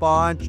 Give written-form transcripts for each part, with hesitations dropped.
5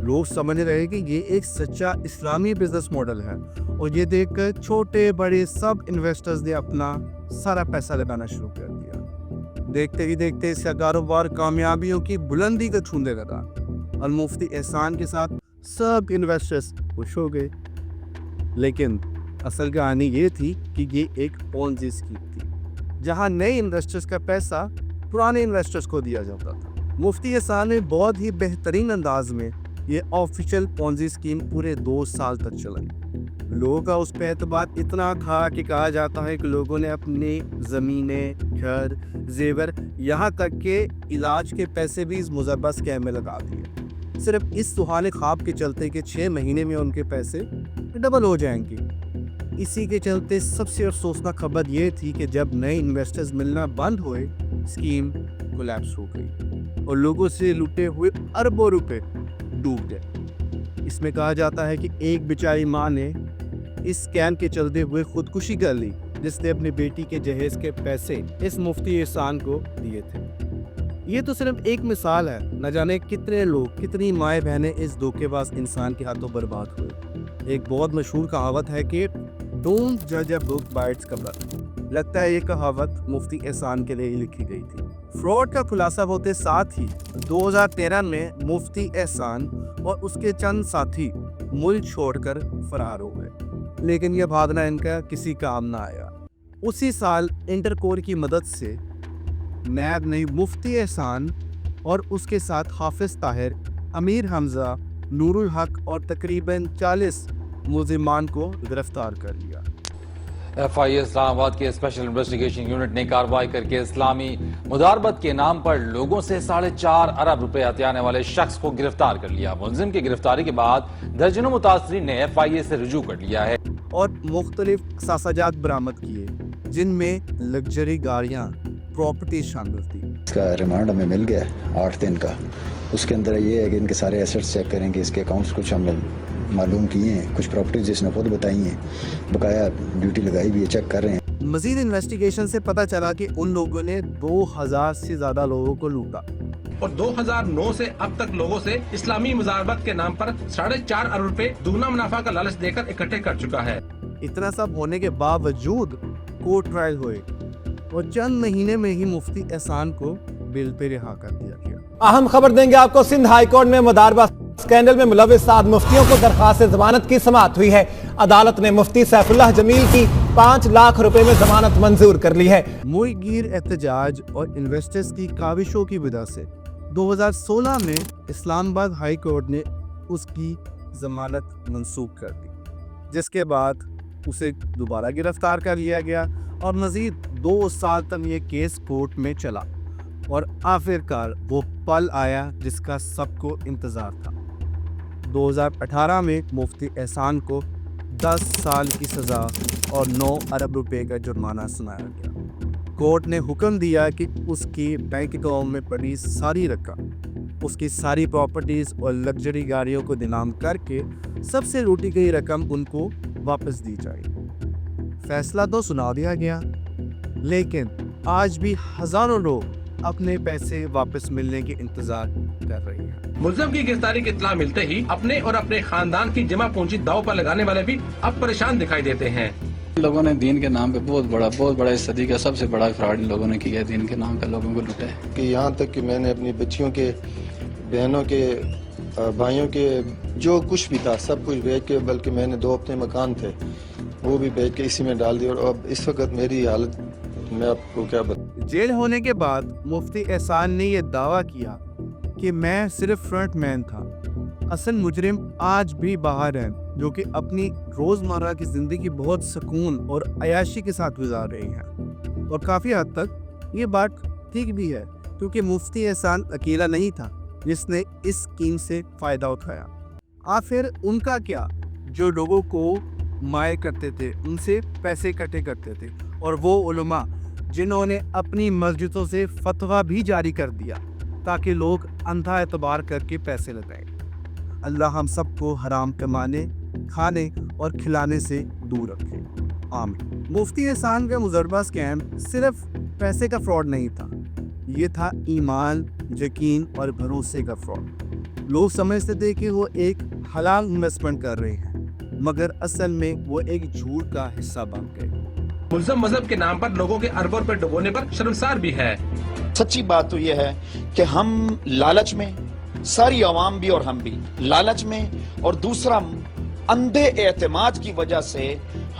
لوگ سمجھ رہے کہ یہ ایک سچا اسلامی بزنس ماڈل ہے اور یہ دیکھ کر چھوٹے بڑے سب انویسٹرز نے اپنا سارا پیسہ لگانا شروع کر دیا۔ دیکھتے ہی دیکھتے اس کا کاروبار کامیابیوں کی بلندی کو چھونے لگا اور مفتی احسان کے ساتھ سب انویسٹرز خوش ہو گئے۔ لیکن اصل کہانی یہ تھی کہ یہ ایک پونزی اسکیم تھی جہاں نئے انویسٹرز کا پیسہ پرانے انویسٹرز کو دیا جاتا تھا۔ مفتی احسان نے بہت ہی بہترین انداز میں یہ آفیشیل پونزی اسکیم پورے 2 سال تک چلائی۔ لوگوں کا اس پہ اعتماد اتنا تھا کہ کہا جاتا ہے کہ لوگوں نے اپنی زمینیں، گھر، زیور، یہاں تک کہ علاج کے پیسے بھی اس مضربہ اسکیم میں لگا دیے، صرف اس سہانے خواب کے چلتے کہ 6 مہینے میں ان کے پیسے ڈبل ہو جائیں گے۔ اسی کے چلتے سب سے افسوسناک خبر یہ تھی کہ جب نئے انویسٹرز ملنا بند ہوئے، اسکیم کولیپس ہو گئی اور لوگوں سے لوٹے ہوئے اربوں روپے ڈوب گئے۔ اس میں کہا جاتا ہے کہ ایک بیچاری ماں نے اس اسکیم کے چلتے ہوئے خودکشی کر لی، جس نے اپنی بیٹی کے جہیز کے پیسے اس مفتی احسان کو دیے تھے۔ یہ تو صرف ایک مثال ہے، نہ جانے کتنے لوگ، کتنی مائیں بہنیں اس دھوکے باز انسان کے ہاتھوں برباد ہوئے۔ ایک بہت مشہور کہاوت ہے کہ ڈونٹ جج اے بک بائی اٹس کور۔ لگتا ہے یہ کہاوت مفتی احسان کے لیے ہی لکھی گئی تھی۔ فراڈ کا خلاصہ ہوتے ساتھ ہی 2013 میں مفتی احسان اور اس کے چند ساتھی ملک چھوڑ کر فرار ہو گئے، لیکن یہ بھاگنا ان کا کسی کام نہ آیا۔ اسی سال انٹرکور کی مدد سے نیب نے مفتی احسان اور اس کے ساتھ حافظ طاہر، امیر حمزہ، نور الحق اور تقریباً 40 ملزمان کو گرفتار کر لیا۔ FIA اسلام آباد کے اسپیشل انویسٹیگیشن یونٹ نے کارروائی کر کے اسلامی مداربت کے نام پر لوگوں سے 4.5 ارب روپے ہتھیانے والے شخص کو گرفتار کر لیا۔ ملزم کی گرفتاری کے بعد درجنوں متاثرین نے FIA سے رجوع کر لیا ہے اور مختلف اثاثات برآمد کیے، جن میں لگژری گاڑیاں، پراپرٹی شامل تھی۔ اس کا ریمانڈ ہمیں مل گیا 8 دن کا۔ اس کے اندر یہ ہے کہ ان کے سارے ایسٹس چیک کریں گے، اس کے اکاؤنٹس کچھ ہم معلوم کیے ہیں، کچھ پراپرٹیز جس نے خود بتائی ہیں، بقایا ڈیوٹی لگائی بھی ہے، چیک کر رہے ہیں۔ مزید انویسٹیگیشن سے پتہ چلا کہ ان لوگوں نے 2000 سے زیادہ لوگوں کو لوٹا اور 2009 سے اب تک لوگوں سے اسلامی مزاربت کے نام پر 4.5 ارب روپے دگنا منافع کا لالچ دے کر اکٹھے کر چکا ہے۔ اتنا سب ہونے کے باوجود کورٹ ٹرائل ہوئے اور چند مہینے میں ہی مفتی احسان کو بیل پہ رہا کر دیا گیا۔ اہم خبر دیں گے آپ کو، سندھ ہائی کورٹ میں مداربہ اسکینڈل میں ملوث 7 مفتیوں کو درخواست ضمانت کی سماعت ہوئی ہے۔ عدالت نے مفتی سیف اللہ جمیل کی 5 لاکھ روپے میں ضمانت منظور کر لی ہے۔ ملک گیر احتجاج اور انویسٹرز کی کاوشوں کی وجہ سے 2016 میں اسلام آباد ہائی کورٹ نے اس کی ضمانت منسوخ کر دی، جس کے بعد اسے دوبارہ گرفتار کر لیا گیا اور مزید 2 سال تک یہ کیس کورٹ میں چلا اور آخرکار وہ پل آیا جس کا سب کو انتظار تھا۔ 2018 میں مفتی احسان کو 10 سال کی سزا اور 9 ارب روپے کا جرمانہ سنایا گیا۔ کورٹ نے حکم دیا کہ اس کی بینک اکاؤنٹ میں پڑی ساری رقم، اس کی ساری پراپرٹیز اور لگژری گاڑیوں کو نیلام کر کے سب سے لوٹی گئی رقم ان کو واپس دی جائے۔ فیصلہ تو سنا دیا گیا، لیکن آج بھی ہزاروں لوگ اپنے پیسے واپس ملنے کے انتظار کر رہے ہیں۔ ملزم کی گرفتاری کی اطلاع ملتے ہی اپنے اور اپنے خاندان کی جمع پونجی داؤ پر لگانے والے بھی اب پریشان دکھائی دیتے ہیں۔ لوگوں نے دین کے نام پہ بہت بڑا اس صدی کا سب سے بڑا فراڈ لوگوں نے کیا ہے، دین کے نام پہ لوگوں کو لوٹا ہے۔ کہ یہاں تک کہ میں نے اپنی بچیوں کے، بہنوں کے، بھائیوں کے جو کچھ بھی تھا سب کچھ بیچ کے، بلکہ میں نے 2 اپنے مکان تھے وہ بھی بیچ کے اسی میں ڈال دیا، اور اب اس وقت میری حالت میں آپ کو کیا بتاؤں۔ جیل ہونے کے بعد مفتی احسان نے یہ دعویٰ کیا کہ میں صرف فرنٹ مین تھا، اصل مجرم آج بھی باہر ہیں، جو کہ اپنی روزمرہ کی زندگی بہت سکون اور عیاشی کے ساتھ گزار رہے ہیں۔ اور کافی حد تک یہ بات ٹھیک بھی ہے، کیونکہ مفتی احسان اکیلا نہیں تھا جس نے اس اسکیم سے فائدہ اٹھایا۔ آخر ان کا کیا، جو لوگوں کو مائع کرتے تھے، ان سے پیسے اکٹھے کرتے تھے، اور وہ علماء جنہوں نے اپنی مسجدوں سے فتویٰ بھی جاری کر دیا تاکہ لوگ اندھا اعتبار کر کے پیسے لگائیں۔ اللہ ہم سب کو حرام کمانے، کھانے اور کھلانے سے دور رکھے، آمین۔ مفتی احسان کا مضربہ اسکیم صرف پیسے کا فراڈ نہیں تھا، یہ تھا ایمان، یقین اور بھروسے کا فراڈ۔ لوگ سمجھتے تھے کہ وہ ایک حلال انویسٹمنٹ کر رہے ہیں، مگر اصل میں وہ ایک جھوٹ کا حصہ بن گئے۔ ملزم مذہب کے نام پر لوگوں کے اربوں روپے ڈبونے پر شرمسار بھی ہے۔ سچی بات تو یہ ہے کہ ہم لالچ میں، ساری عوام بھی اور ہم بھی لالچ میں، اور دوسرا اندھے اعتماد کی وجہ سے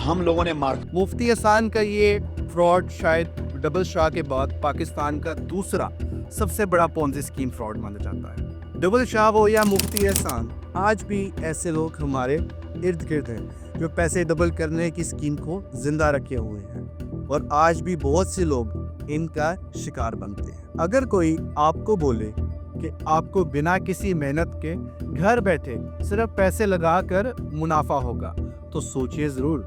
ہم لوگوں نے مفتی احسان کا یہ فراڈ شاید ڈبل شاہ کے بعد پاکستان کا دوسرا سب سے بڑا پونزی اسکیم فراڈ مانا جاتا ہے۔ ڈبل شاہ ہو یا مفتی احسان، آج بھی ایسے لوگ ہمارے ارد گرد ہیں جو پیسے ڈبل کرنے کی اسکیم کو زندہ رکھے ہوئے ہیں، اور آج بھی بہت سے لوگ ان کا شکار بنتے ہیں۔ اگر کوئی آپ کو بولے کہ آپ کو بنا کسی محنت کے گھر بیٹھے صرف پیسے لگا کر منافع ہوگا تو سوچئے ضرور۔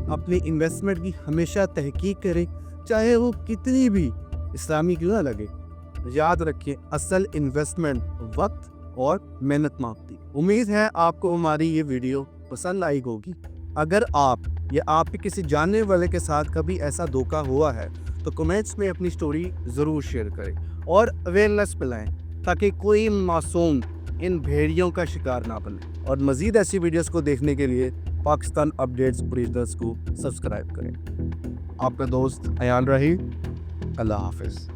اپنی انویسٹمنٹ کی ہمیشہ تحقیق کریں، چاہے وہ کتنی بھی اسلامی کیوں نہ لگے۔ یاد رکھیں، اصل انویسٹمنٹ وقت اور محنت مانگتی۔ امید ہے آپ کو ہماری یہ ویڈیو پسند آئی ہوگی۔ اگر آپ یا آپ کے کسی جاننے والے کے ساتھ کبھی ایسا دھوکہ ہوا ہے تو کمنٹس میں اپنی سٹوری ضرور شیئر کریں اور اویئرنیس پھیلائیں تاکہ کوئی معصوم ان بھیڑیوں کا شکار نہ بنے۔ اور مزید ایسی ویڈیوز کو دیکھنے کے لیے پاکستان اپڈیٹس اوریجنلز کو سبسکرائب کریں۔ آپ کا دوست ایان رہی، اللہ حافظ۔